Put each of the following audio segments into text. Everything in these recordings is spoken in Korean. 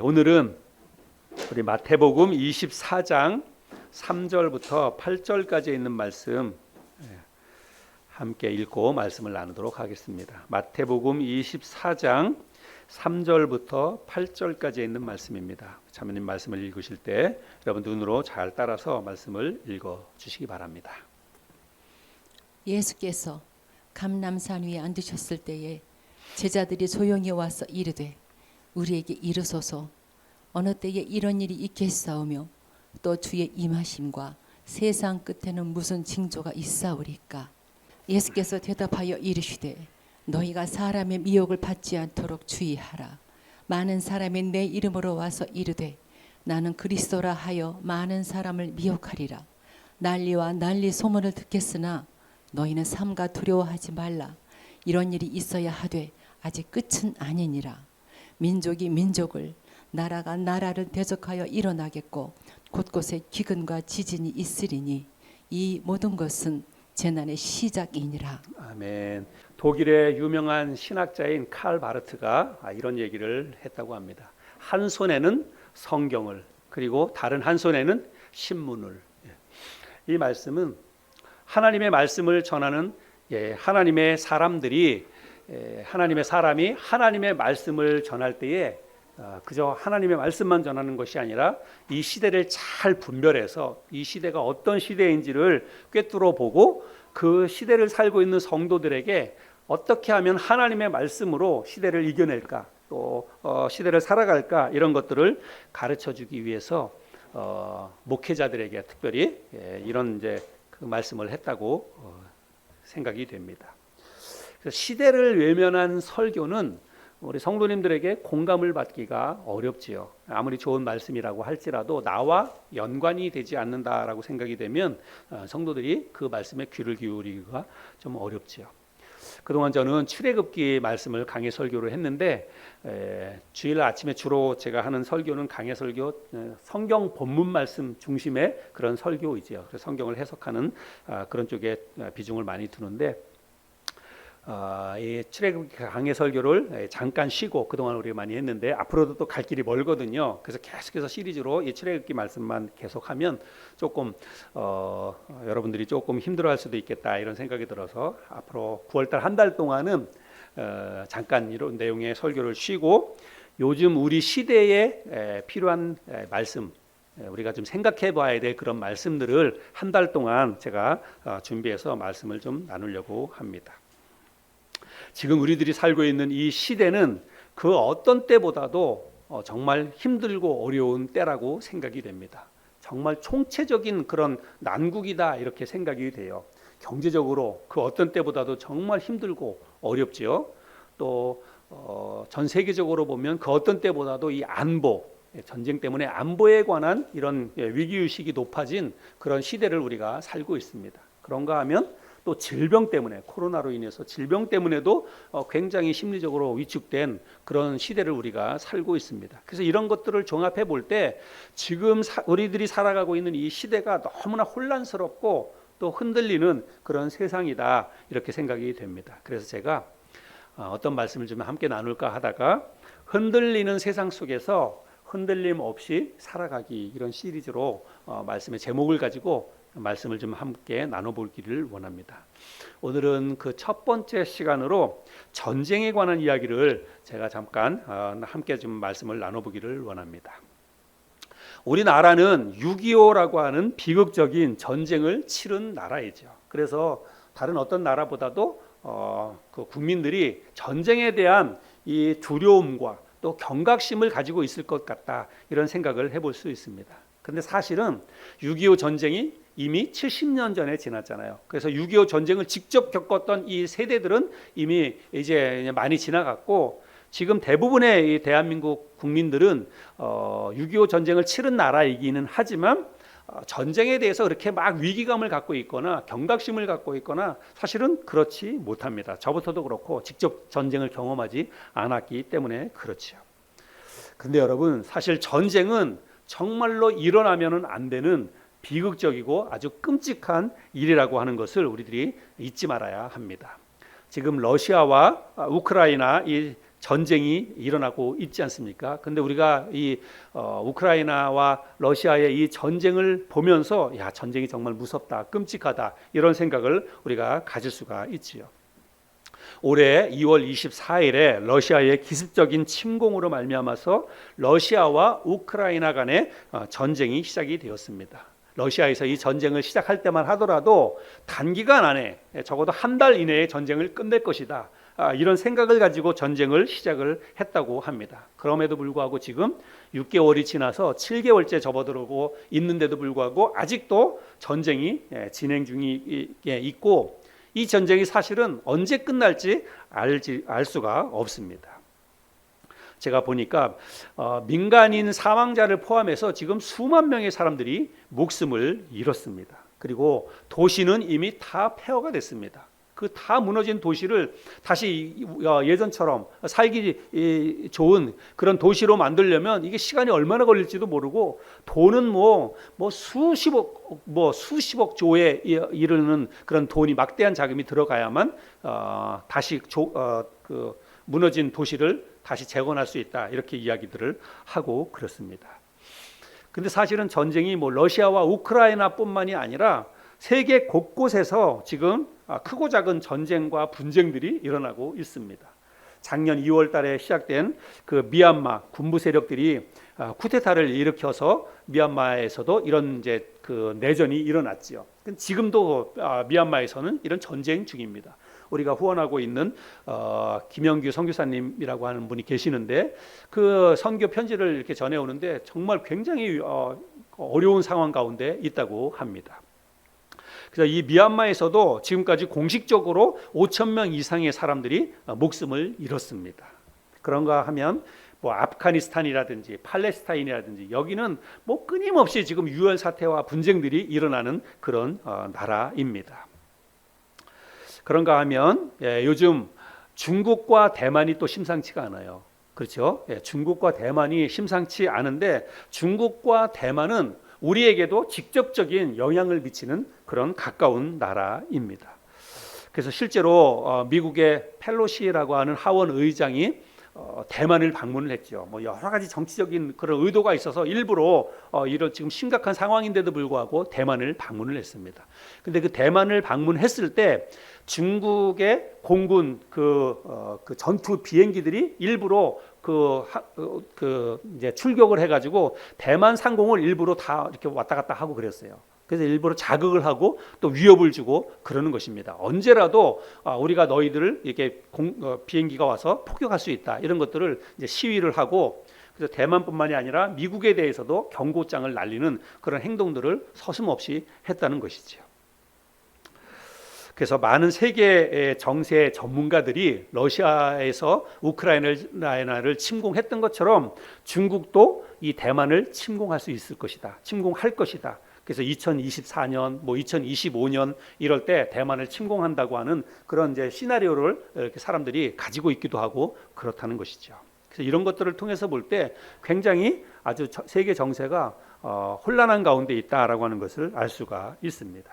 오늘은 우리 마태복음 24장 3절부터 8절까지 있는 말씀 함께 읽고 말씀을 나누도록 하겠습니다. 마태복음 24장 3절부터 8절까지 있는 말씀입니다. 자매님 말씀을 읽으실 때 여러분 눈으로 잘 따라서 말씀을 읽어 주시기 바랍니다. 예수께서 감람산 위에 앉으셨을 때에 제자들이 조용히 와서 이르되 우리에게 이르소서 어느 때에 이런 일이 있겠사오며 또 주의 임하심과 세상 끝에는 무슨 징조가 있사오리까. 예수께서 대답하여 이르시되 너희가 사람의 미혹을 받지 않도록 주의하라. 많은 사람이 내 이름으로 와서 이르되 나는 그리스도라 하여 많은 사람을 미혹하리라. 난리와 난리 소문을 듣겠으나 너희는 삼가 두려워하지 말라. 이런 일이 있어야 하되 아직 끝은 아니니라. 민족이 민족을 나라가 나라를 대적하여 일어나겠고 곳곳에 기근과 지진이 있으리니 이 모든 것은 재난의 시작이니라. 아멘. 독일의 유명한 신학자인 칼 바르트가 이런 얘기를 했다고 합니다. 한 손에는 성경을 그리고 다른 한 손에는 신문을. 이 말씀은 하나님의 말씀을 전하는 하나님의 사람들이 하나님의 사람이 하나님의 말씀을 전할 때에 그저 하나님의 말씀만 전하는 것이 아니라 이 시대를 잘 분별해서 이 시대가 어떤 시대인지를 꿰뚫어 보고 그 시대를 살고 있는 성도들에게 어떻게 하면 하나님의 말씀으로 시대를 이겨낼까 또 시대를 살아갈까 이런 것들을 가르쳐 주기 위해서 목회자들에게 특별히 이런 그 말씀을 했다고 생각이 됩니다. 그래서 시대를 외면한 설교는 우리 성도님들에게 공감을 받기가 어렵지요. 아무리 좋은 말씀이라고 할지라도 나와 연관이 되지 않는다라고 생각이 되면 성도들이 그 말씀에 귀를 기울이기가 좀 어렵지요. 그동안 저는 출애굽기 말씀을 강해 설교를 했는데 주일 아침에 주로 제가 하는 설교는 강해 설교, 성경 본문 말씀 중심의 그런 설교이지요. 그래서 성경을 해석하는 그런 쪽에 비중을 많이 두는데 이 출애굽기 강해 설교를 잠깐 쉬고 그동안 우리가 많이 했는데 앞으로도 또 갈 길이 멀거든요. 그래서 계속해서 시리즈로 이 출애굽기 말씀만 계속하면 조금 여러분들이 조금 힘들어할 수도 있겠다 이런 생각이 들어서 앞으로 9월달 한 달 동안은 잠깐 이런 내용의 설교를 쉬고 요즘 우리 시대에 필요한 말씀 우리가 좀 생각해 봐야 될 그런 말씀들을 한 달 동안 제가 준비해서 말씀을 좀 나누려고 합니다. 지금 우리들이 살고 있는 이 시대는 그 어떤 때보다도 정말 힘들고 어려운 때라고 생각이 됩니다. 정말 총체적인 그런 난국이다 이렇게 생각이 돼요. 경제적으로 그 어떤 때보다도 정말 힘들고 어렵지요. 또 전 세계적으로 보면 그 어떤 때보다도 이 안보, 전쟁 때문에 안보에 관한 이런 위기의식이 높아진 그런 시대를 우리가 살고 있습니다. 그런가 하면 또 질병 때문에 코로나로 인해서 질병 때문에도 굉장히 심리적으로 위축된 그런 시대를 우리가 살고 있습니다. 그래서 이런 것들을 종합해 볼 때 지금 우리들이 살아가고 있는 이 시대가 너무나 혼란스럽고 또 흔들리는 그런 세상이다 이렇게 생각이 됩니다. 그래서 제가 어떤 말씀을 좀 함께 나눌까 하다가 흔들리는 세상 속에서 흔들림 없이 살아가기 이런 시리즈로 말씀의 제목을 가지고 말씀을 좀 함께 나눠보기를 원합니다. 오늘은 그 첫 번째 시간으로 전쟁에 관한 이야기를 제가 잠깐 함께 좀 말씀을 나눠보기를 원합니다. 우리나라는 6.25라고 하는 비극적인 전쟁을 치른 나라이죠. 그래서 다른 어떤 나라보다도 그 국민들이 전쟁에 대한 이 두려움과 또 경각심을 가지고 있을 것 같다 이런 생각을 해볼 수 있습니다. 그런데 사실은 6.25 전쟁이 이미 70년 전에 지났잖아요. 그래서 6.25 전쟁을 직접 겪었던 이 세대들은 이미 이제 많이 지나갔고 지금 대부분의 이 대한민국 국민들은 6.25 전쟁을 치른 나라이기는 하지만 전쟁에 대해서 그렇게 막 위기감을 갖고 있거나 경각심을 갖고 있거나 사실은 그렇지 못합니다. 저부터도 그렇고 직접 전쟁을 경험하지 않았기 때문에 그렇죠. 근데 여러분 사실 전쟁은 정말로 일어나면은 안 되는 비극적이고 아주 끔찍한 일이라고 하는 것을 우리들이 잊지 말아야 합니다. 지금 러시아와 우크라이나 이 전쟁이 일어나고 있지 않습니까? 근데 우리가 이 우크라이나와 러시아의 이 전쟁을 보면서 야, 전쟁이 정말 무섭다, 끔찍하다 이런 생각을 우리가 가질 수가 있지요. 올해 2월 24일에 러시아의 기습적인 침공으로 말미암아서 러시아와 우크라이나 간의 전쟁이 시작이 되었습니다. 러시아에서 이 전쟁을 시작할 때만 하더라도 단기간 안에 적어도 한 달 이내에 전쟁을 끝낼 것이다. 이런 생각을 가지고 전쟁을 시작을 했다고 합니다. 그럼에도 불구하고 지금 6개월이 지나서 7개월째 접어들고 있는데도 불구하고 아직도 전쟁이 진행 중에 있고 이 전쟁이 사실은 언제 끝날지 알 수가 없습니다. 제가 보니까 민간인 사망자를 포함해서 지금 수만 명의 사람들이 목숨을 잃었습니다. 그리고 도시는 이미 다 폐허가 됐습니다. 그 다 무너진 도시를 다시 예전처럼 살기 좋은 그런 도시로 만들려면 이게 시간이 얼마나 걸릴지도 모르고 돈은 뭐 수십억 조에 이르는 그런 돈이 막대한 자금이 들어가야만 다시 그 무너진 도시를 다시 재건할 수 있다 이렇게 이야기들을 하고 그렇습니다. 근데 사실은 전쟁이 뭐 러시아와 우크라이나뿐만이 아니라 세계 곳곳에서 지금 크고 작은 전쟁과 분쟁들이 일어나고 있습니다. 작년 2월 달에 시작된 그 미얀마 군부 세력들이 쿠데타를 일으켜서 미얀마에서도 이런 이제 그 내전이 일어났지요. 지금도 미얀마에서는 이런 전쟁 중입니다. 우리가 후원하고 있는 김영규 선교사님이라고 하는 분이 계시는데 그 선교 편지를 이렇게 전해오는데 정말 굉장히 어려운 상황 가운데 있다고 합니다. 그래서 이 미얀마에서도 지금까지 공식적으로 5천 명 이상의 사람들이 목숨을 잃었습니다. 그런가 하면 뭐 아프가니스탄이라든지 팔레스타인이라든지 여기는 뭐 끊임없이 지금 유혈 사태와 분쟁들이 일어나는 그런 나라입니다. 그런가 하면 요즘 중국과 대만이 또 심상치가 않아요. 그렇죠? 중국과 대만이 심상치 않은데 중국과 대만은 우리에게도 직접적인 영향을 미치는 그런 가까운 나라입니다. 그래서 실제로 미국의 펠로시라고 하는 하원 의장이 대만을 방문을 했죠. 뭐 여러 가지 정치적인 그런 의도가 있어서 일부러 이런 지금 심각한 상황인데도 불구하고 대만을 방문을 했습니다. 근데 그 대만을 방문했을 때 중국의 공군 그 전투 비행기들이 일부러 이제 출격을 해가지고 대만 상공을 일부러 다 이렇게 왔다 갔다 하고 그랬어요. 그래서 일부러 자극을 하고 또 위협을 주고 그러는 것입니다. 언제라도 우리가 너희들을 이렇게 비행기가 와서 폭격할 수 있다 이런 것들을 이제 시위를 하고 그래서 대만뿐만이 아니라 미국에 대해서도 경고장을 날리는 그런 행동들을 서슴없이 했다는 것이죠. 그래서 많은 세계 정세 전문가들이 러시아에서 우크라이나를 침공했던 것처럼 중국도 이 대만을 침공할 수 있을 것이다. 침공할 것이다. 그래서 2024년, 뭐 2025년 이럴 때 대만을 침공한다고 하는 그런 이제 시나리오를 이렇게 사람들이 가지고 있기도 하고 그렇다는 것이죠. 그래서 이런 것들을 통해서 볼 때 굉장히 아주 세계 정세가 혼란한 가운데 있다라고 하는 것을 알 수가 있습니다.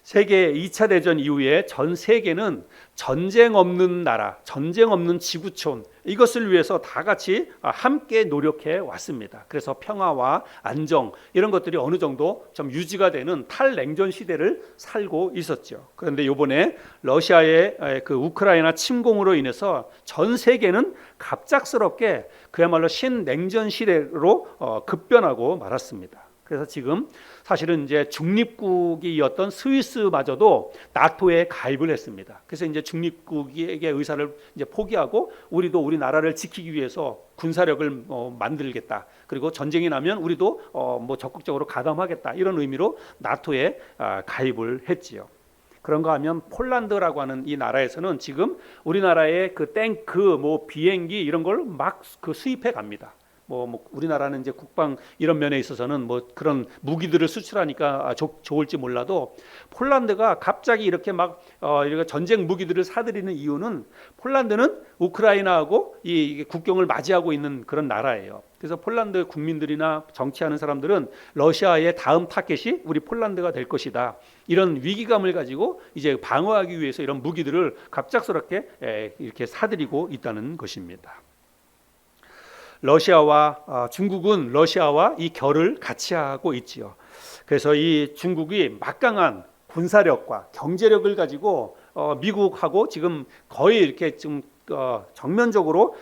세계 2차 대전 이후에 전 세계는 전쟁 없는 나라, 전쟁 없는 지구촌 이것을 위해서 다 같이 함께 노력해 왔습니다. 그래서 평화와 안정 이런 것들이 어느 정도 좀 유지가 되는 탈냉전 시대를 살고 있었죠. 그런데 이번에 러시아의 그 우크라이나 침공으로 인해서 전 세계는 갑작스럽게 그야말로 신냉전 시대로 급변하고 말았습니다. 그래서 지금 사실은 이제 중립국이었던 스위스마저도 나토에 가입을 했습니다. 그래서 이제 중립국의 의사를 이제 포기하고 우리도 우리 나라를 지키기 위해서 군사력을 만들겠다. 그리고 전쟁이 나면 우리도 뭐 적극적으로 가담하겠다. 이런 의미로 나토에 가입을 했지요. 그런가 하면 폴란드라고 하는 이 나라에서는 지금 우리나라의 그 탱크, 뭐 비행기 이런 걸 막 그 수입해 갑니다. 뭐 우리나라는 이제 국방 이런 면에 있어서는 뭐 그런 무기들을 수출하니까 좋을지 몰라도 폴란드가 갑자기 이렇게 막 이렇게 전쟁 무기들을 사들이는 이유는 폴란드는 우크라이나하고 이 국경을 맞이하고 있는 그런 나라예요. 그래서 폴란드 국민들이나 정치하는 사람들은 러시아의 다음 타겟이 우리 폴란드가 될 것이다. 이런 위기감을 가지고 이제 방어하기 위해서 이런 무기들을 갑작스럽게 이렇게 사들이고 있다는 것입니다. 러시아와 중국은 러시아와 이 결을 같이 하고 있지요. 그래서 이 중국이 막강한 군사력과 경제력을 가지고 미국하고 지금 거의 이렇게 좀 정면적으로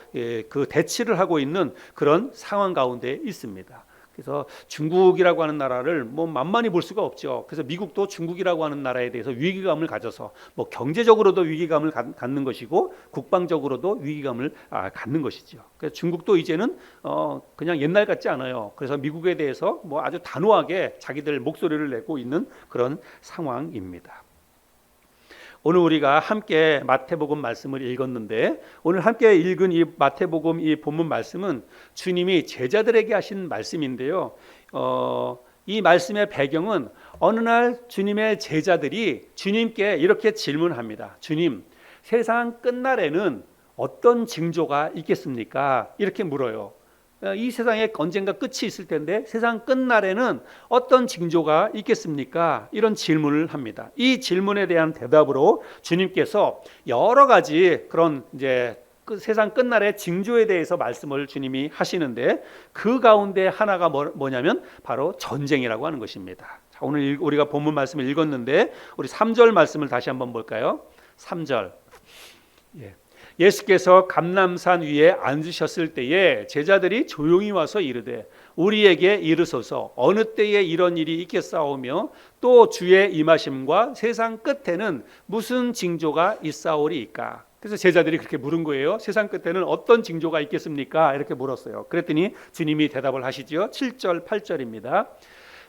그 대치를 하고 있는 그런 상황 가운데 있습니다. 그래서 중국이라고 하는 나라를 뭐 만만히 볼 수가 없죠. 그래서 미국도 중국이라고 하는 나라에 대해서 위기감을 가져서 뭐 경제적으로도 위기감을 갖는 것이고 국방적으로도 위기감을 갖는 것이죠. 그래서 중국도 이제는 그냥 옛날 같지 않아요. 그래서 미국에 대해서 뭐 아주 단호하게 자기들 목소리를 내고 있는 그런 상황입니다. 오늘 우리가 함께 마태복음 말씀을 읽었는데 오늘 함께 읽은 이 마태복음 이 본문 말씀은 주님이 제자들에게 하신 말씀인데요. 이 말씀의 배경은 어느 날 주님의 제자들이 주님께 이렇게 질문합니다. 주님, 세상 끝날에는 어떤 징조가 있겠습니까? 이렇게 물어요. 이 세상에 언젠가 끝이 있을 텐데 세상 끝날에는 어떤 징조가 있겠습니까? 이런 질문을 합니다. 이 질문에 대한 대답으로 주님께서 여러 가지 그런 이제 세상 끝날의 징조에 대해서 말씀을 주님이 하시는데 그 가운데 하나가 뭐냐면 바로 전쟁이라고 하는 것입니다. 자, 오늘 우리가 본문 말씀을 읽었는데 우리 3절 말씀을 다시 한번 볼까요? 3절. 예수께서 감람산 위에 앉으셨을 때에 제자들이 조용히 와서 이르되 우리에게 이르소서 어느 때에 이런 일이 있겠사오며 또 주의 임하심과 세상 끝에는 무슨 징조가 있사오리이까. 그래서 제자들이 그렇게 물은 거예요. 세상 끝에는 어떤 징조가 있겠습니까? 이렇게 물었어요. 그랬더니 주님이 대답을 하시죠. 7절 8절입니다.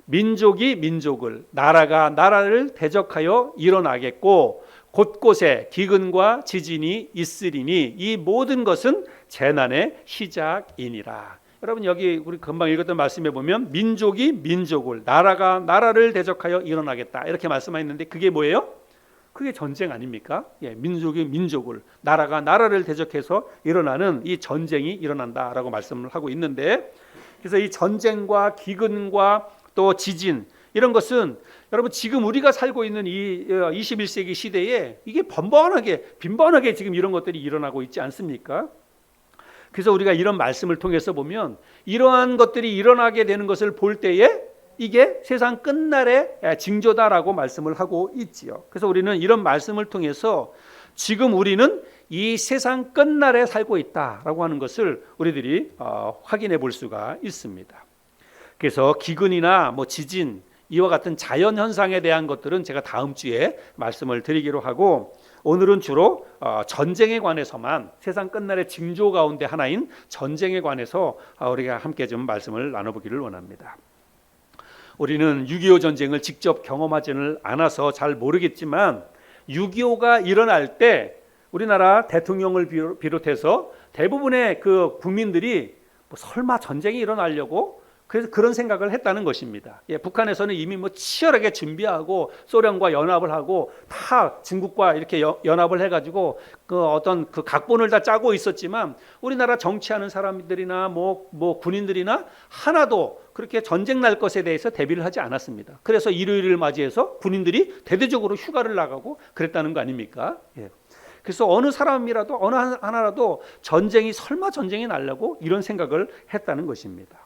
민족이 민족을 나라가 나라를 대적하여 일어나겠고 곳곳에 기근과 지진이 있으리니 이 모든 것은 재난의 시작이니라. 여러분 여기 우리 금방 읽었던 말씀에 보면 민족이 민족을 나라가 나라를 대적하여 일어나겠다 이렇게 말씀하셨는데 그게 뭐예요? 그게 전쟁 아닙니까? 민족이 민족을 나라가 나라를 대적해서 일어나는 이 전쟁이 일어난다라고 말씀을 하고 있는데 그래서 이 전쟁과 기근과 또 지진 이런 것은 여러분 지금 우리가 살고 있는 이 21세기 시대에 이게 빈번하게 지금 이런 것들이 일어나고 있지 않습니까? 그래서 우리가 이런 말씀을 통해서 보면 이러한 것들이 일어나게 되는 것을 볼 때에 이게 세상 끝날의 징조다라고 말씀을 하고 있지요. 그래서 우리는 이런 말씀을 통해서 지금 우리는 이 세상 끝날에 살고 있다라고 하는 것을 우리들이 확인해 볼 수가 있습니다. 그래서 기근이나 뭐 지진 이와 같은 자연 현상에 대한 것들은 제가 다음 주에 말씀을 드리기로 하고 오늘은 주로 전쟁에 관해서만 세상 끝날의 징조 가운데 하나인 전쟁에 관해서 우리가 함께 좀 말씀을 나눠보기를 원합니다. 우리는 6.25 전쟁을 직접 경험하지는 않아서 잘 모르겠지만 6.25가 일어날 때 우리나라 대통령을 비롯해서 대부분의 그 국민들이 뭐 설마 전쟁이 일어나려고 그래서 그런 생각을 했다는 것입니다. 북한에서는 이미 뭐 치열하게 준비하고 소련과 연합을 하고 다 중국과 이렇게 연합을 해가지고 그 어떤 그 각본을 다 짜고 있었지만 우리나라 정치하는 사람들이나 뭐 군인들이나 하나도 그렇게 전쟁 날 것에 대해서 대비를 하지 않았습니다. 그래서 일요일을 맞이해서 군인들이 대대적으로 휴가를 나가고 그랬다는 거 아닙니까? 그래서 어느 사람이라도 어느 하나라도 설마 전쟁이 나려고 이런 생각을 했다는 것입니다.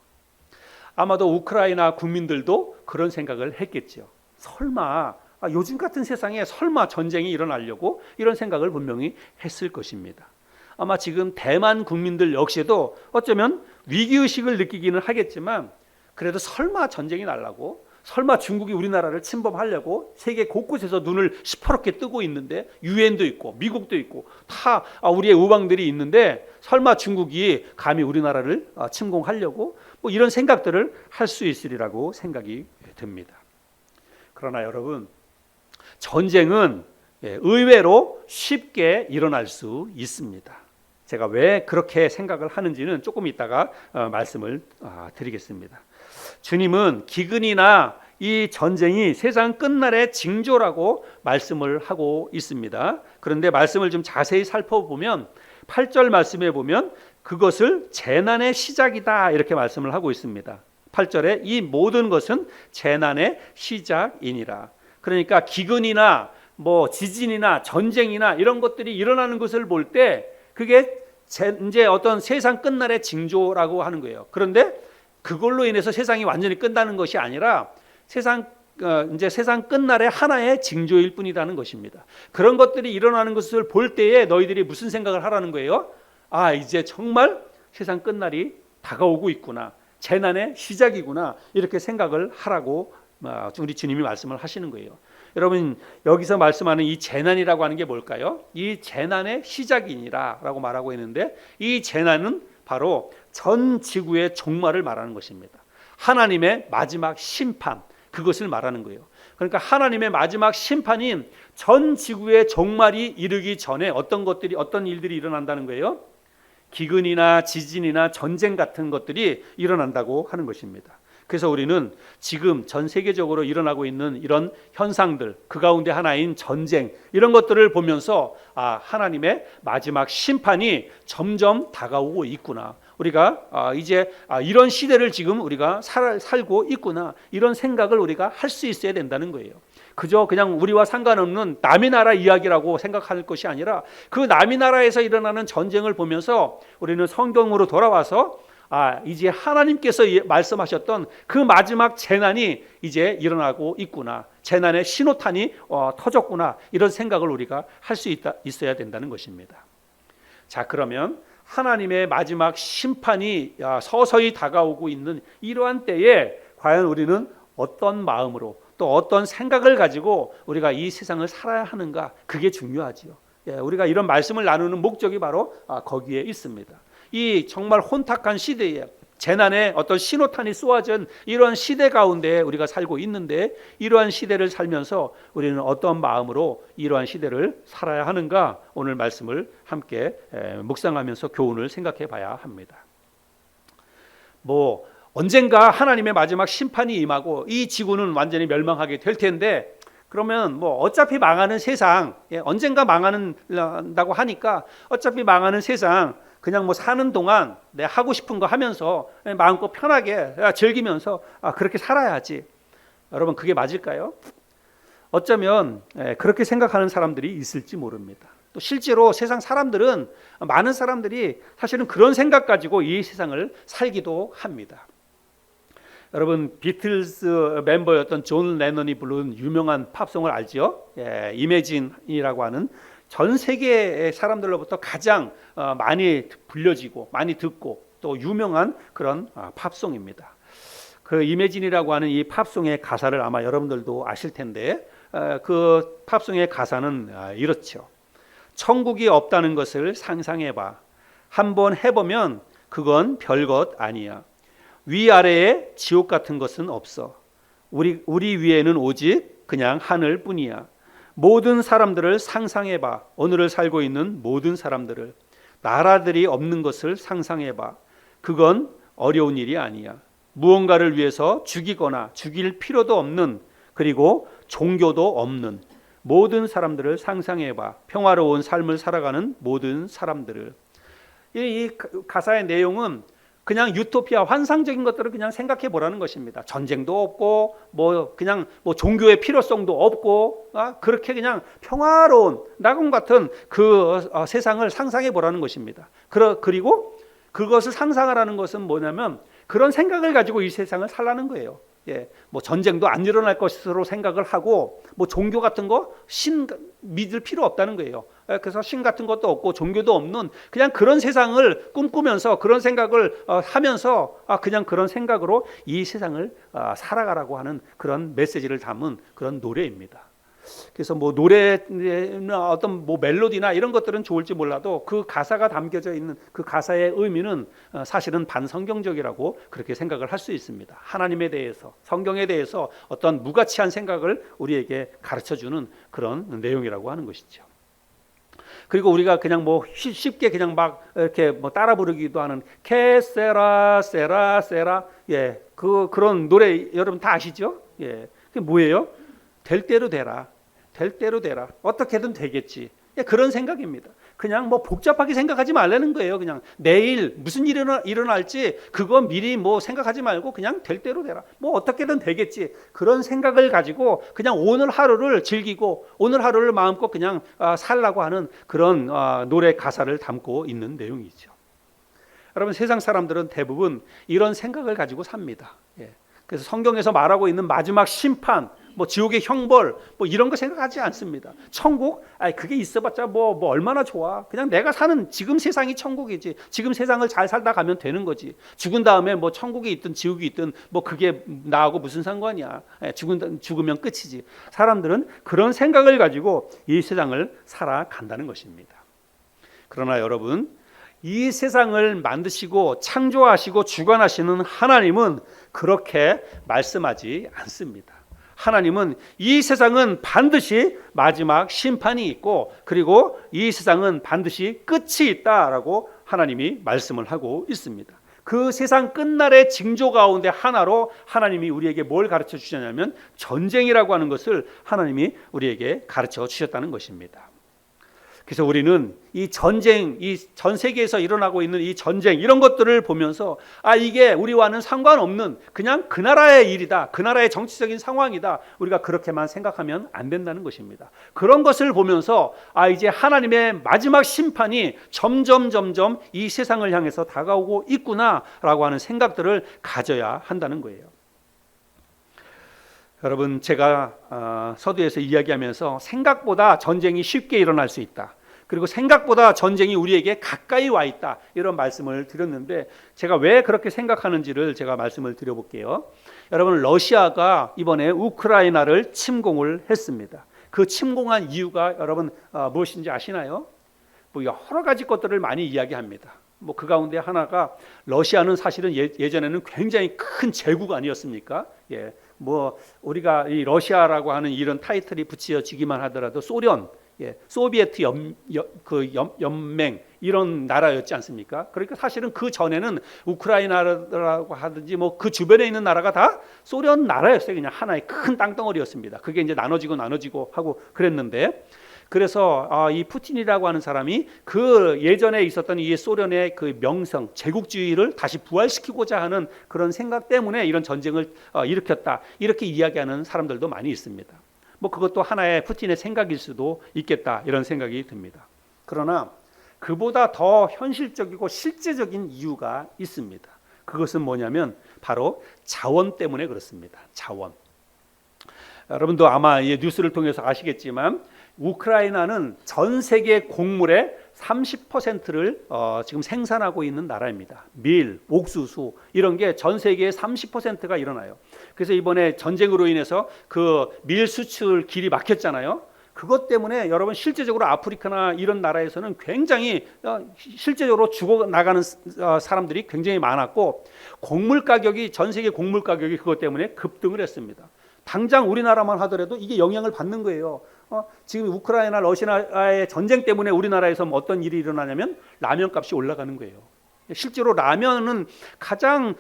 아마도 우크라이나 국민들도 그런 생각을 했겠죠. 설마 요즘 같은 세상에 설마 전쟁이 일어나려고 이런 생각을 분명히 했을 것입니다. 아마 지금 대만 국민들 역시도 어쩌면 위기의식을 느끼기는 하겠지만 그래도 설마 전쟁이 나려고 설마 중국이 우리나라를 침범하려고 세계 곳곳에서 눈을 시퍼렇게 뜨고 있는데 유엔도 있고 미국도 있고 다 우리의 우방들이 있는데 설마 중국이 감히 우리나라를 침공하려고 뭐 이런 생각들을 할 수 있으리라고 생각이 듭니다. 그러나 여러분 전쟁은 의외로 쉽게 일어날 수 있습니다. 제가 왜 그렇게 생각을 하는지는 조금 이따가 말씀을 드리겠습니다. 주님은 기근이나 이 전쟁이 세상 끝날의 징조라고 말씀을 하고 있습니다. 그런데 말씀을 좀 자세히 살펴보면 8절 말씀에 보면 그것을 재난의 시작이다 이렇게 말씀을 하고 있습니다. 8절에 이 모든 것은 재난의 시작이니라. 그러니까 기근이나 뭐 지진이나 전쟁이나 이런 것들이 일어나는 것을 볼 때 그게 이제 어떤 세상 끝날의 징조라고 하는 거예요. 그런데 그걸로 인해서 세상이 완전히 끝나는 것이 아니라 이제 세상 끝날의 하나의 징조일 뿐이라는 것입니다. 그런 것들이 일어나는 것을 볼 때에 너희들이 무슨 생각을 하라는 거예요? 아, 이제 정말 세상 끝날이 다가오고 있구나. 재난의 시작이구나. 이렇게 생각을 하라고 우리 주님이 말씀을 하시는 거예요. 여러분, 여기서 말씀하는 이 재난이라고 하는 게 뭘까요? 이 재난의 시작이니라 라고 말하고 있는데, 이 재난은 바로 전 지구의 종말을 말하는 것입니다. 하나님의 마지막 심판, 그것을 말하는 거예요. 그러니까 하나님의 마지막 심판인 전 지구의 종말이 이르기 전에 어떤 일들이 일어난다는 거예요? 기근이나 지진이나 전쟁 같은 것들이 일어난다고 하는 것입니다. 그래서 우리는 지금 전 세계적으로 일어나고 있는 이런 현상들, 그 가운데 하나인 전쟁, 이런 것들을 보면서 하나님의 마지막 심판이 점점 다가오고 있구나. 우리가 이제 이런 시대를 지금 우리가 살고 있구나. 이런 생각을 우리가 할 수 있어야 된다는 거예요. 그저 그냥 우리와 상관없는 남의 나라 이야기라고 생각할 것이 아니라 그 남의 나라에서 일어나는 전쟁을 보면서 우리는 성경으로 돌아와서 이제 하나님께서 말씀하셨던 그 마지막 재난이 이제 일어나고 있구나. 재난의 신호탄이 터졌구나. 이런 생각을 우리가 할 수 있어야 된다는 것입니다. 자, 그러면 하나님의 마지막 심판이 서서히 다가오고 있는 이러한 때에 과연 우리는 어떤 마음으로 또 어떤 생각을 가지고 우리가 이 세상을 살아야 하는가, 그게 중요하지요. 우리가 이런 말씀을 나누는 목적이 바로 거기에 있습니다. 이 정말 혼탁한 시대에 재난의 어떤 신호탄이 쏘아진 이러한 시대 가운데 우리가 살고 있는데, 이러한 시대를 살면서 우리는 어떤 마음으로 이러한 시대를 살아야 하는가, 오늘 말씀을 함께 묵상하면서 교훈을 생각해 봐야 합니다. 언젠가 하나님의 마지막 심판이 임하고 이 지구는 완전히 멸망하게 될 텐데, 그러면 어차피 망하는 세상, 언젠가 망한다고 하니까 어차피 망하는 세상 그냥 사는 동안 내 하고 싶은 거 하면서 마음껏 편하게 즐기면서 그렇게 살아야지. 여러분, 그게 맞을까요? 어쩌면 그렇게 생각하는 사람들이 있을지 모릅니다. 또 실제로 세상 사람들은, 많은 사람들이 사실은 그런 생각 가지고 이 세상을 살기도 합니다. 여러분, 비틀스 멤버였던 존 레넌이 부른 유명한 팝송을 알죠? 이매진이라고 하는 전 세계 사람들로부터 가장 많이 불려지고 많이 듣고 또 유명한 그런 팝송입니다. 그 이매진이라고 하는 이 팝송의 가사를 아마 여러분들도 아실 텐데, 그 팝송의 가사는 이렇죠. 천국이 없다는 것을 상상해봐. 한번 해보면 그건 별것 아니야. 위아래에 지옥 같은 것은 없어. 우리 위에는 오직 그냥 하늘뿐이야. 모든 사람들을 상상해봐. 오늘을 살고 있는 모든 사람들을. 나라들이 없는 것을 상상해봐. 그건 어려운 일이 아니야. 무언가를 위해서 죽이거나 죽일 필요도 없는, 그리고 종교도 없는 모든 사람들을 상상해봐. 평화로운 삶을 살아가는 모든 사람들을. 이 가사의 내용은 그냥 유토피아, 환상적인 것들을 그냥 생각해 보라는 것입니다. 전쟁도 없고 그냥 종교의 필요성도 없고 그렇게 그냥 평화로운 낙원 같은 그 세상을 상상해 보라는 것입니다. 그리고 그것을 상상하라는 것은 뭐냐면 그런 생각을 가지고 이 세상을 살라는 거예요. 전쟁도 안 일어날 것으로 생각을 하고 종교 같은 거 믿을 필요 없다는 거예요. 그래서 신 같은 것도 없고 종교도 없는 그냥 그런 세상을 꿈꾸면서 그런 생각을 하면서 그냥 그런 생각으로 이 세상을 살아가라고 하는 그런 메시지를 담은 그런 노래입니다. 그래서 노래나 어떤 멜로디나 이런 것들은 좋을지 몰라도 그 가사가 담겨져 있는 그 가사의 의미는 사실은 반성경적이라고 그렇게 생각을 할 수 있습니다. 하나님에 대해서, 성경에 대해서 어떤 무가치한 생각을 우리에게 가르쳐주는 그런 내용이라고 하는 것이죠. 그리고 우리가 그냥 쉽게 그냥 이렇게 따라 부르기도 하는 케세라 세라 세라, 그런 노래 여러분 다 아시죠? 그게 뭐예요? 될 대로 되라. 될 대로 되라. 어떻게든 되겠지. 그런 생각입니다. 그냥 뭐 복잡하게 생각하지 말라는 거예요. 그냥 내일 무슨 일이 일어날지 그거 미리 뭐 생각하지 말고 그냥 될 대로 되라. 뭐 어떻게든 되겠지. 그런 생각을 가지고 그냥 오늘 하루를 즐기고 오늘 하루를 마음껏 그냥 살라고 하는 그런 노래 가사를 담고 있는 내용이죠. 여러분, 세상 사람들은 대부분 이런 생각을 가지고 삽니다. 예. 그래서 성경에서 말하고 있는 마지막 심판, 뭐 지옥의 형벌, 뭐 이런 거 생각하지 않습니다. 천국, 그게 있어봤자 뭐 얼마나 좋아. 그냥 내가 사는 지금 세상이 천국이지. 지금 세상을 잘 살다 가면 되는 거지. 죽은 다음에 뭐 천국이 있든 지옥이 있든 뭐 그게 나하고 무슨 상관이야. 죽으면 끝이지. 사람들은 그런 생각을 가지고 이 세상을 살아간다는 것입니다. 그러나 여러분, 이 세상을 만드시고 창조하시고 주관하시는 하나님은 그렇게 말씀하지 않습니다. 하나님은 이 세상은 반드시 마지막 심판이 있고 그리고 이 세상은 반드시 끝이 있다라고 하나님이 말씀을 하고 있습니다. 그 세상 끝날의 징조 가운데 하나로 하나님이 우리에게 뭘 가르쳐 주셨냐면 전쟁이라고 하는 것을 하나님이 우리에게 가르쳐 주셨다는 것입니다. 그래서 우리는 이 전쟁, 이 전 세계에서 일어나고 있는 이 전쟁 이런 것들을 보면서 이게 우리와는 상관없는 그냥 그 나라의 일이다. 그 나라의 정치적인 상황이다. 우리가 그렇게만 생각하면 안 된다는 것입니다. 그런 것을 보면서 이제 하나님의 마지막 심판이 점점 이 세상을 향해서 다가오고 있구나라고 하는 생각들을 가져야 한다는 거예요. 여러분, 제가 서두에서 이야기하면서 생각보다 전쟁이 쉽게 일어날 수 있다. 그리고 생각보다 전쟁이 우리에게 가까이 와 있다. 이런 말씀을 드렸는데 제가 왜 그렇게 생각하는지를 제가 말씀을 드려볼게요. 여러분, 러시아가 이번에 우크라이나를 침공을 했습니다. 그 침공한 이유가 여러분 무엇인지 아시나요? 뭐 여러 가지 것들을 많이 이야기합니다. 뭐 그 가운데 하나가 러시아는 사실은 예전에는 굉장히 큰 제국 아니었습니까? 예. 뭐 우리가 이 러시아라고 하는 이런 타이틀이 붙여지기만 하더라도 소련, 소비에트 연맹 이런 나라였지 않습니까? 그러니까 사실은 그 전에는 우크라이나라고 하든지 뭐 그 주변에 있는 나라가 다 소련 나라였어요. 그냥 하나의 큰 땅덩어리였습니다. 그게 이제 나눠지고 하고 그랬는데, 그래서 이 푸틴이라고 하는 사람이 그 예전에 있었던 이 소련의 그 명성, 제국주의를 다시 부활시키고자 하는 그런 생각 때문에 이런 전쟁을 일으켰다. 이렇게 이야기하는 사람들도 많이 있습니다. 뭐 그것도 하나의 푸틴의 생각일 수도 있겠다. 이런 생각이 듭니다. 그러나 그보다 더 현실적이고 실제적인 이유가 있습니다. 그것은 뭐냐면 바로 자원 때문에 그렇습니다. 자원. 여러분도 아마 이 뉴스를 통해서 아시겠지만 우크라이나는 전 세계 곡물의 30%를 지금 생산하고 있는 나라입니다. 밀, 옥수수 이런 게 전 세계의 30%가 일어나요. 그래서 이번에 전쟁으로 인해서 그 밀 수출 길이 막혔잖아요. 그것 때문에 여러분 실제적으로 아프리카나 이런 나라에서는 굉장히 실제적으로 죽어나가는 사람들이 굉장히 많았고, 곡물 가격이 전 세계 곡물 가격이 그것 때문에 급등을 했습니다. 당장 우리나라만 하더라도 이게 영향을 받는 거예요. 지금 우크라이나 러시아의 전쟁 때문에 우리나라에서 어떤 일이 일어나냐면 라면 값이 올라가는 거예요. 실제로 라면은 가장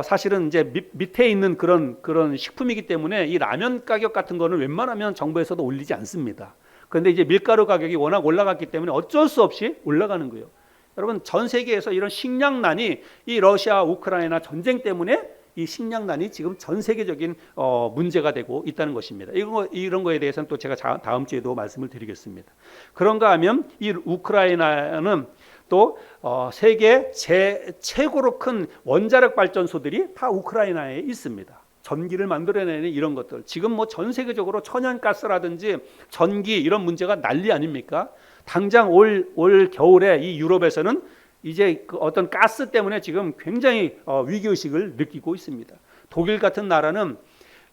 사실은 이제 밑에 있는 그런 식품이기 때문에 이 라면 가격 같은 거는 웬만하면 정부에서도 올리지 않습니다. 그런데 이제 밀가루 가격이 워낙 올라갔기 때문에 어쩔 수 없이 올라가는 거예요. 여러분, 전 세계에서 이런 식량난이 이 러시아 우크라이나 전쟁 때문에 이 식량난이 지금 전 세계적인 문제가 되고 있다는 것입니다. 이런 거에 대해서는 또 제가 다음 주에도 말씀을 드리겠습니다. 그런가 하면 이 우크라이나는 또 세계 최고로 큰 원자력 발전소들이 다 우크라이나에 있습니다. 전기를 만들어내는 이런 것들. 지금 뭐 전 세계적으로 천연가스라든지 전기 이런 문제가 난리 아닙니까? 당장 올 겨울에 이 유럽에서는 이제 그 어떤 가스 때문에 지금 굉장히 위기의식을 느끼고 있습니다. 독일 같은 나라는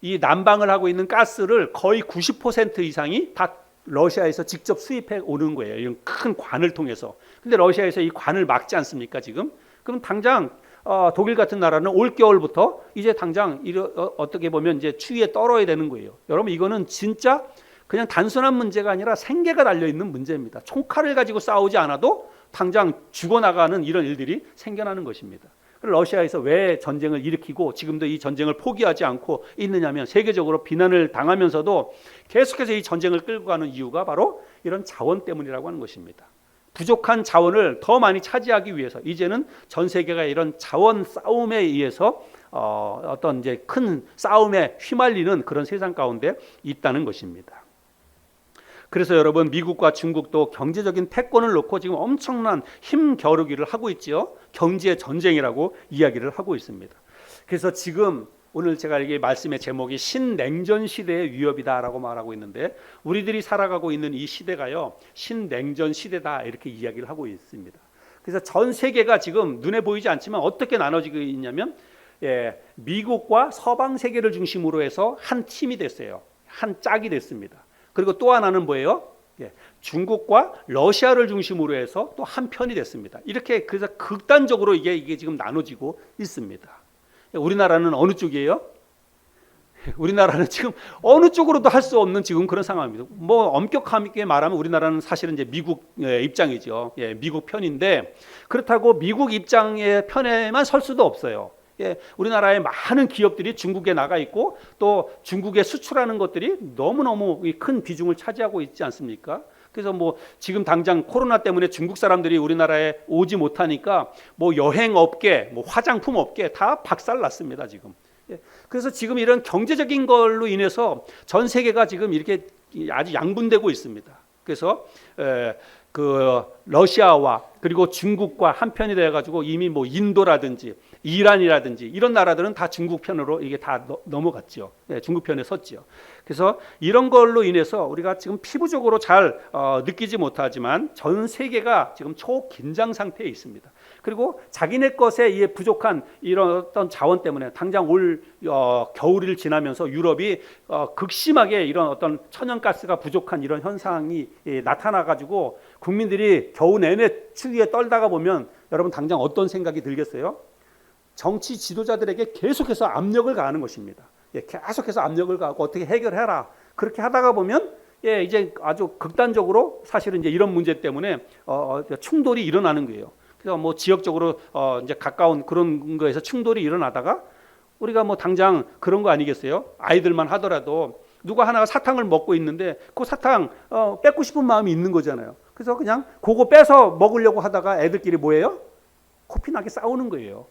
이 난방을 하고 있는 가스를 거의 90% 이상이 다 러시아에서 직접 수입해 오는 거예요. 이런 큰 관을 통해서. 근데 러시아에서 이 관을 막지 않습니까, 지금? 그럼 당장 독일 같은 나라는 올 겨울부터 이제 당장 어떻게 보면 이제 추위에 떨어야 되는 거예요. 여러분, 이거는 진짜 그냥 단순한 문제가 아니라 생계가 달려 있는 문제입니다. 총칼을 가지고 싸우지 않아도 당장 죽어나가는 이런 일들이 생겨나는 것입니다. 러시아에서 왜 전쟁을 일으키고 지금도 이 전쟁을 포기하지 않고 있느냐면 세계적으로 비난을 당하면서도 계속해서 이 전쟁을 끌고 가는 이유가 바로 이런 자원 때문이라고 하는 것입니다. 부족한 자원을 더 많이 차지하기 위해서 이제는 전 세계가 이런 자원 싸움에 의해서 어떤 이제 큰 싸움에 휘말리는 그런 세상 가운데 있다는 것입니다. 그래서 여러분, 미국과 중국도 경제적인 패권을 놓고 지금 엄청난 힘겨루기를 하고 있지요. 경제 전쟁이라고 이야기를 하고 있습니다. 그래서 지금 오늘 제가 이게 말씀의 제목이 신냉전 시대의 위협이다라고 말하고 있는데, 우리들이 살아가고 있는 이 시대가요, 신냉전 시대다 이렇게 이야기를 하고 있습니다. 그래서 전 세계가 지금 눈에 보이지 않지만 어떻게 나눠지고 있냐면, 미국과 서방 세계를 중심으로 해서 한 팀이 됐어요. 한 짝이 됐습니다. 그리고 또 하나는 뭐예요? 중국과 러시아를 중심으로 해서 또 한 편이 됐습니다. 이렇게 그래서 극단적으로 이게 지금 나눠지고 있습니다. 우리나라는 어느 쪽이에요? 우리나라는 지금 어느 쪽으로도 할 수 없는 지금 그런 상황입니다. 뭐 엄격하게 말하면 우리나라는 사실은 이제 미국 입장이죠. 미국 편인데, 그렇다고 미국 입장의 편에만 설 수도 없어요. 우리나라의 많은 기업들이 중국에 나가 있고 또 중국에 수출하는 것들이 너무너무 큰 비중을 차지하고 있지 않습니까? 그래서 뭐 지금 당장 코로나 때문에 중국 사람들이 우리나라에 오지 못하니까 뭐 여행 업계, 뭐 화장품 업계 다 박살 났습니다, 지금. 그래서 지금 이런 경제적인 걸로 인해서 전 세계가 지금 이렇게 아주 양분되고 있습니다. 그래서 그 러시아와 그리고 중국과 한편이 되어 가지고 이미 뭐 인도라든지 이란이라든지 이런 나라들은 다 중국 편으로 이게 다 넘어갔죠. 중국 편에 섰죠. 그래서 이런 걸로 인해서 우리가 지금 피부적으로 잘 느끼지 못하지만 전 세계가 지금 초긴장 상태에 있습니다. 그리고 자기네 것에 이 부족한 이런 어떤 자원 때문에 당장 올 겨울을 지나면서 유럽이 극심하게 이런 어떤 천연가스가 부족한 이런 현상이 나타나 가지고 국민들이 겨우 내내 추위에 떨다가 보면 여러분 당장 어떤 생각이 들겠어요? 정치 지도자들에게 계속해서 압력을 가하는 것입니다. 계속해서 압력을 가하고 어떻게 해결해라. 그렇게 하다가 보면 이제 아주 극단적으로 사실은 이제 이런 문제 때문에 충돌이 일어나는 거예요. 그래서 뭐 지역적으로 이제 가까운 그런 거에서 충돌이 일어나다가 우리가 뭐 당장 그런 거 아니겠어요? 아이들만 하더라도 누가 하나가 사탕을 먹고 있는데 그 사탕 뺏고 싶은 마음이 있는 거잖아요. 그래서 그냥 그거 빼서 먹으려고 하다가 애들끼리 뭐예요? 코피나게 싸우는 거예요.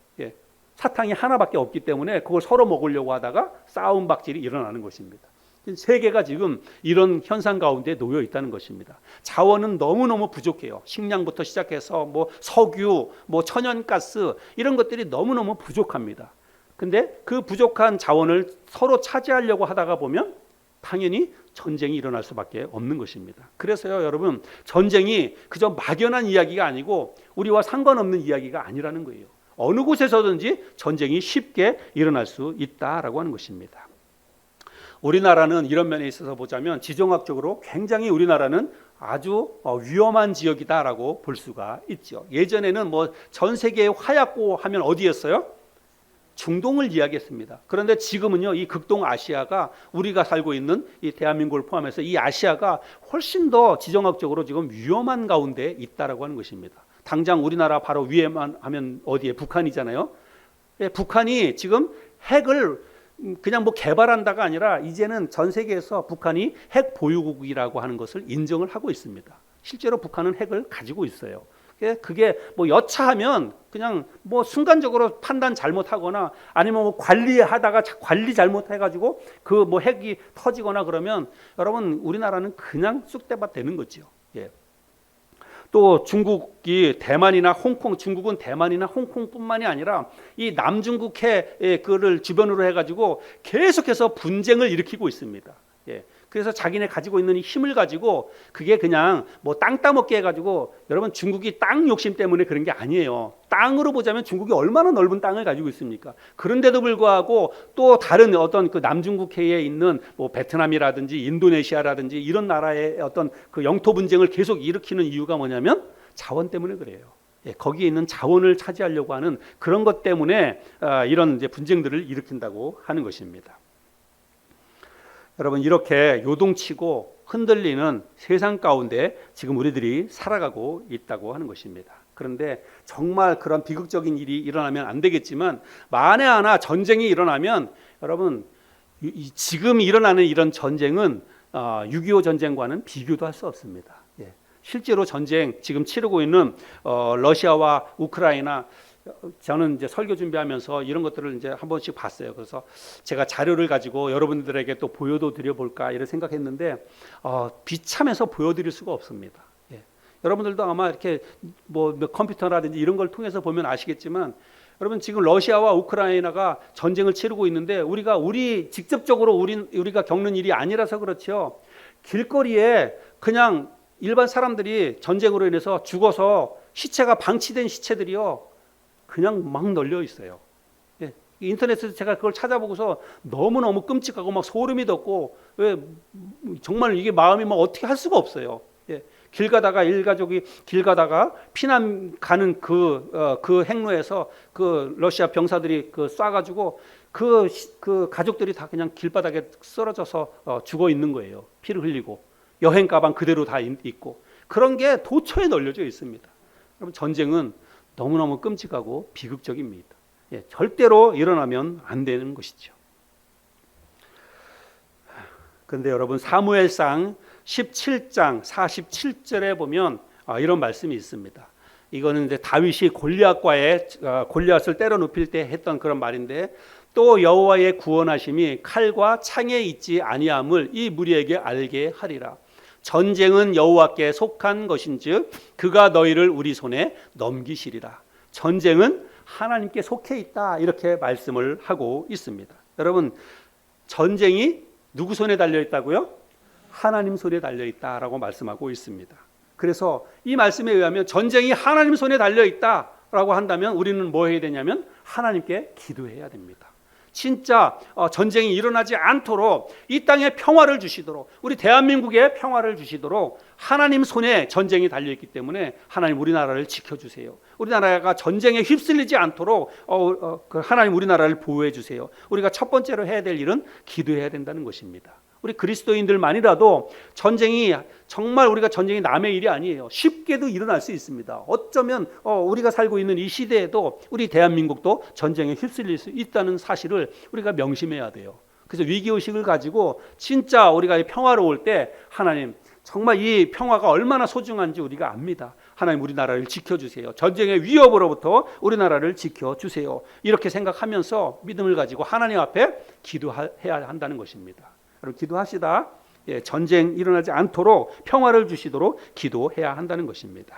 사탕이 하나밖에 없기 때문에 그걸 서로 먹으려고 하다가 싸움 박질이 일어나는 것입니다. 세계가 지금 이런 현상 가운데 놓여 있다는 것입니다. 자원은 너무너무 부족해요. 식량부터 시작해서 뭐 석유, 뭐 천연가스 이런 것들이 너무너무 부족합니다. 근데 그 부족한 자원을 서로 차지하려고 하다가 보면 당연히 전쟁이 일어날 수밖에 없는 것입니다. 그래서요, 여러분, 전쟁이 그저 막연한 이야기가 아니고 우리와 상관없는 이야기가 아니라는 거예요. 어느 곳에서든지 전쟁이 쉽게 일어날 수 있다라고 하는 것입니다. 우리나라는 이런 면에 있어서 보자면 지정학적으로 굉장히 우리나라는 아주 위험한 지역이다라고 볼 수가 있죠. 예전에는 뭐 전 세계의 화약고 하면 어디였어요? 중동을 이야기했습니다. 그런데 지금은요, 이 극동 아시아가 우리가 살고 있는 이 대한민국을 포함해서 이 아시아가 훨씬 더 지정학적으로 지금 위험한 가운데 있다라고 하는 것입니다. 당장 우리나라 바로 위에만 하면 어디에? 북한이잖아요. 북한이 지금 핵을 그냥 뭐 개발한다가 아니라 이제는 전 세계에서 북한이 핵 보유국이라고 하는 것을 인정을 하고 있습니다. 실제로 북한은 핵을 가지고 있어요. 그게 뭐 여차하면 그냥 뭐 순간적으로 판단 잘못하거나 아니면 뭐 관리하다가 관리 잘못해가지고 그 뭐 핵이 터지거나 그러면 여러분 우리나라는 그냥 쑥대밭 되는 거죠. 또 중국이 대만이나 홍콩, 중국은 대만이나 홍콩뿐만이 아니라 이 남중국해 그를 주변으로 해가지고 계속해서 분쟁을 일으키고 있습니다. 그래서 자기네 가지고 있는 힘을 가지고 그게 그냥 뭐 땅 따먹게 해가지고 여러분 중국이 땅 욕심 때문에 그런 게 아니에요. 땅으로 보자면 중국이 얼마나 넓은 땅을 가지고 있습니까? 그런데도 불구하고 또 다른 어떤 그 남중국해에 있는 뭐 베트남이라든지 인도네시아라든지 이런 나라의 어떤 그 영토 분쟁을 계속 일으키는 이유가 뭐냐면 자원 때문에 그래요. 거기에 있는 자원을 차지하려고 하는 그런 것 때문에 이런 이제 분쟁들을 일으킨다고 하는 것입니다. 여러분 이렇게 요동치고 흔들리는 세상 가운데 지금 우리들이 살아가고 있다고 하는 것입니다. 그런데 정말 그런 비극적인 일이 일어나면 안 되겠지만 만에 하나 전쟁이 일어나면 여러분 지금 일어나는 이런 전쟁은 6.25 전쟁과는 비교도 할 수 없습니다. 실제로 전쟁 지금 치르고 있는 러시아와 우크라이나, 저는 이제 설교 준비하면서 이런 것들을 이제 한 번씩 봤어요. 그래서 제가 자료를 가지고 여러분들에게 또 보여도 드려볼까 이런 생각했는데 비참해서 보여드릴 수가 없습니다. 예. 여러분들도 아마 이렇게 뭐 컴퓨터라든지 이런 걸 통해서 보면 아시겠지만, 여러분 지금 러시아와 우크라이나가 전쟁을 치르고 있는데 우리 직접적으로 우리가 겪는 일이 아니라서 그렇죠. 길거리에 그냥 일반 사람들이 전쟁으로 인해서 죽어서 시체가 방치된 시체들이요, 그냥 막 널려 있어요. 예. 인터넷에서 제가 그걸 찾아보고서 너무너무 끔찍하고 막 소름이 돋고, 왜 정말 이게 마음이 막 어떻게 할 수가 없어요. 예. 길 가다가 일가족이 길 가다가 피난 가는 그 행로에서 그 러시아 병사들이 쏴가지고 그 가족들이 다 그냥 길바닥에 쓰러져서 죽어 있는 거예요. 피를 흘리고 여행 가방 그대로 다 있고, 그런 게 도처에 널려져 있습니다. 여러분 전쟁은 너무너무 끔찍하고 비극적입니다. 예, 절대로 일어나면 안 되는 것이죠. 그런데 여러분 사무엘상 17장 47절에 보면 이런 말씀이 있습니다. 이거는 이제 다윗이 골리앗을 때려 눕힐 때 했던 그런 말인데, 또 여호와의 구원하심이 칼과 창에 있지 아니함을 이 무리에게 알게 하리라. 전쟁은 여호와께 속한 것인즉 그가 너희를 우리 손에 넘기시리라. 전쟁은 하나님께 속해 있다, 이렇게 말씀을 하고 있습니다. 여러분 전쟁이 누구 손에 달려 있다고요? 하나님 손에 달려 있다라고 말씀하고 있습니다. 그래서 이 말씀에 의하면 전쟁이 하나님 손에 달려 있다라고 한다면 우리는 뭐 해야 되냐면 하나님께 기도해야 됩니다. 진짜 전쟁이 일어나지 않도록 이 땅에 평화를 주시도록, 우리 대한민국에 평화를 주시도록 하나님 손에 전쟁이 달려있기 때문에 하나님 우리나라를 지켜주세요. 우리나라가 전쟁에 휩쓸리지 않도록 하나님 우리나라를 보호해 주세요. 우리가 첫 번째로 해야 될 일은 기도해야 된다는 것입니다. 우리 그리스도인들만이라도 전쟁이 정말 우리가 전쟁이 남의 일이 아니에요. 쉽게도 일어날 수 있습니다. 어쩌면 우리가 살고 있는 이 시대에도 우리 대한민국도 전쟁에 휩쓸릴 수 있다는 사실을 우리가 명심해야 돼요. 그래서 위기의식을 가지고 진짜 우리가 평화로울 때 하나님 정말 이 평화가 얼마나 소중한지 우리가 압니다. 하나님 우리나라를 지켜주세요. 전쟁의 위협으로부터 우리나라를 지켜주세요. 이렇게 생각하면서 믿음을 가지고 하나님 앞에 기도해야 한다는 것입니다. 여러분 기도하시다. 예, 전쟁 일어나지 않도록 평화를 주시도록 기도해야 한다는 것입니다.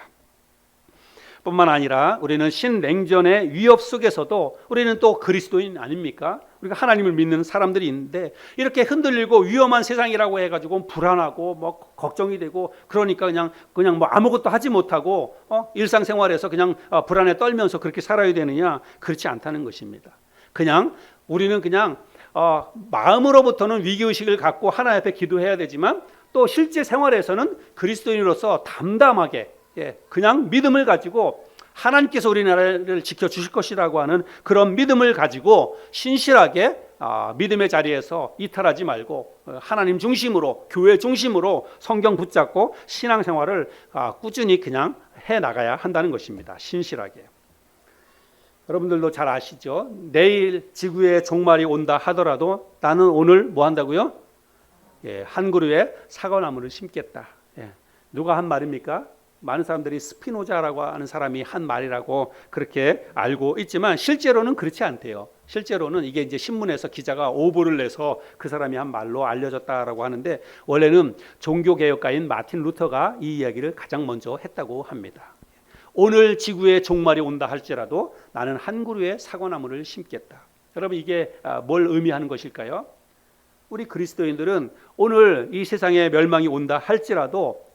뿐만 아니라 우리는 신냉전의 위협 속에서도 우리는 또 그리스도인 아닙니까? 우리가 하나님을 믿는 사람들이 있는데 이렇게 흔들리고 위험한 세상이라고 해가지고 불안하고 뭐 걱정이 되고 그러니까 그냥 뭐 아무것도 하지 못하고 일상생활에서 그냥 불안에 떨면서 그렇게 살아야 되느냐? 그렇지 않다는 것입니다. 우리는 그냥 마음으로부터는 위기의식을 갖고 하나님 앞에 기도해야 되지만 또 실제 생활에서는 그리스도인으로서 담담하게 그냥 믿음을 가지고 하나님께서 우리나라를 지켜주실 것이라고 하는 그런 믿음을 가지고 신실하게 믿음의 자리에서 이탈하지 말고 하나님 중심으로, 교회 중심으로 성경 붙잡고 신앙생활을 꾸준히 그냥 해나가야 한다는 것입니다. 신실하게. 여러분들도 잘 아시죠? 내일 지구의 종말이 온다 하더라도 나는 오늘 뭐 한다고요? 한 그루의 사과나무를 심겠다. 누가 한 말입니까? 많은 사람들이 스피노자라고 하는 사람이 한 말이라고 그렇게 알고 있지만 실제로는 그렇지 않대요. 실제로는 이게 이제 신문에서 기자가 오보를 내서 그 사람이 한 말로 알려졌다라고 하는데, 원래는 종교개혁가인 마틴 루터가 이 이야기를 가장 먼저 했다고 합니다. 오늘 지구의 종말이 온다 할지라도 나는 한 그루의 사과나무를 심겠다. 여러분 이게 뭘 의미하는 것일까요? 우리 그리스도인들은 오늘 이 세상에 멸망이 온다 할지라도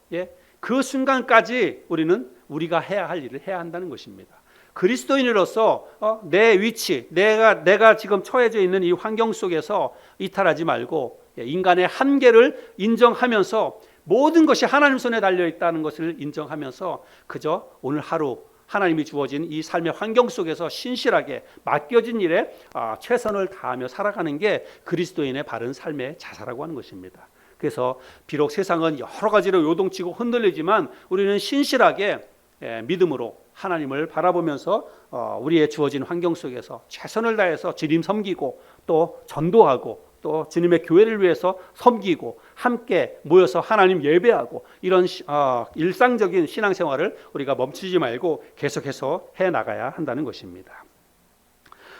그 순간까지 우리는 우리가 해야 할 일을 해야 한다는 것입니다. 그리스도인으로서 내 위치, 내가 지금 처해져 있는 이 환경 속에서 이탈하지 말고 인간의 한계를 인정하면서 모든 것이 하나님 손에 달려 있다는 것을 인정하면서 그저 오늘 하루 하나님이 주어진 이 삶의 환경 속에서 신실하게 맡겨진 일에 최선을 다하며 살아가는 게 그리스도인의 바른 삶의 자세라고 하는 것입니다. 그래서 비록 세상은 여러 가지로 요동치고 흔들리지만 우리는 신실하게 믿음으로 하나님을 바라보면서 우리의 주어진 환경 속에서 최선을 다해서 주님 섬기고 또 전도하고 또 주님의 교회를 위해서 섬기고 함께 모여서 하나님 예배하고 이런 일상적인 신앙생활을 우리가 멈추지 말고 계속해서 해나가야 한다는 것입니다.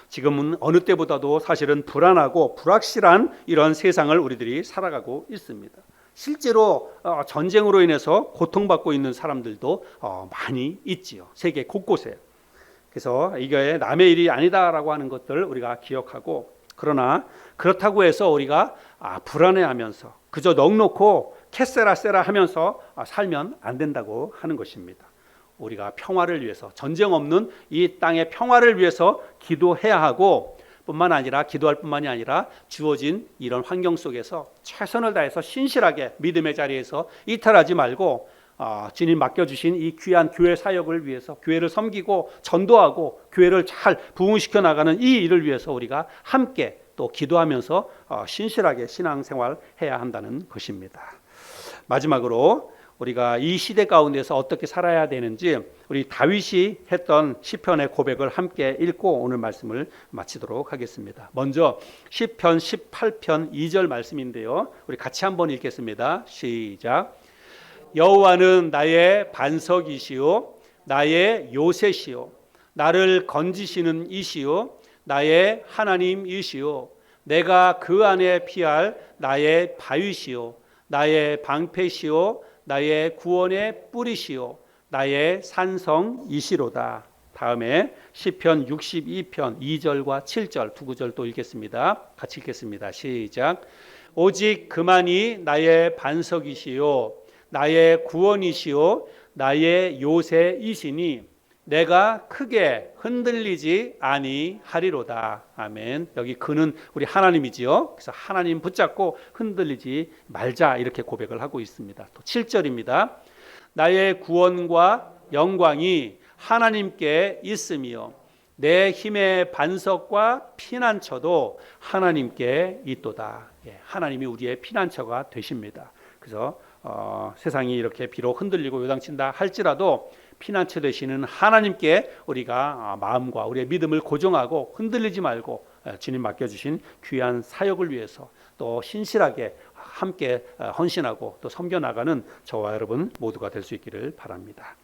지금은 어느 때보다도 사실은 불안하고 불확실한 이런 세상을 우리들이 살아가고 있습니다. 실제로 전쟁으로 인해서 고통받고 있는 사람들도 많이 있지요. 세계 곳곳에. 그래서 이게 남의 일이 아니다라고 하는 것들 우리가 기억하고, 그러나 그렇다고 해서 우리가 불안해하면서 그저 넋놓고 캐세라세라 하면서 살면 안 된다고 하는 것입니다. 우리가 평화를 위해서, 전쟁 없는 이 땅의 평화를 위해서 기도해야 하고, 뿐만 아니라 기도할 뿐만이 아니라 주어진 이런 환경 속에서 최선을 다해서 신실하게 믿음의 자리에서 이탈하지 말고 주님 맡겨주신 이 귀한 교회 사역을 위해서 교회를 섬기고 전도하고 교회를 잘 부흥시켜 나가는 이 일을 위해서 우리가 함께 또 기도하면서 신실하게 신앙생활 해야 한다는 것입니다. 마지막으로 우리가 이 시대 가운데서 어떻게 살아야 되는지 우리 다윗이 했던 시편의 고백을 함께 읽고 오늘 말씀을 마치도록 하겠습니다. 먼저 시편 18편 2절 말씀인데요, 우리 같이 한번 읽겠습니다. 시작. 여호와는 나의 반석이시요 나의 요새시요 나를 건지시는 이시요 나의 하나님이시요 내가 그 안에 피할 나의 바위시요 나의 방패시요 나의 구원의 뿌리시요 나의 산성이시로다. 다음에 시편 62편 2절과 7절 두 구절 또 읽겠습니다. 같이 읽겠습니다. 시작. 오직 그만이 나의 반석이시요 나의 구원이시요 나의 요새이시니 내가 크게 흔들리지 아니하리로다. 아멘. 여기 그는 우리 하나님이지요. 그래서 하나님 붙잡고 흔들리지 말자 이렇게 고백을 하고 있습니다. 또 7절입니다. 나의 구원과 영광이 하나님께 있으며 내 힘의 반석과 피난처도 하나님께 있도다. 하나님이 우리의 피난처가 되십니다. 그래서 세상이 이렇게 비록 흔들리고 요당친다 할지라도 피난처 되시는 하나님께 우리가 마음과 우리의 믿음을 고정하고 흔들리지 말고 주님 맡겨주신 귀한 사역을 위해서 또 신실하게 함께 헌신하고 또 섬겨나가는 저와 여러분 모두가 될 수 있기를 바랍니다.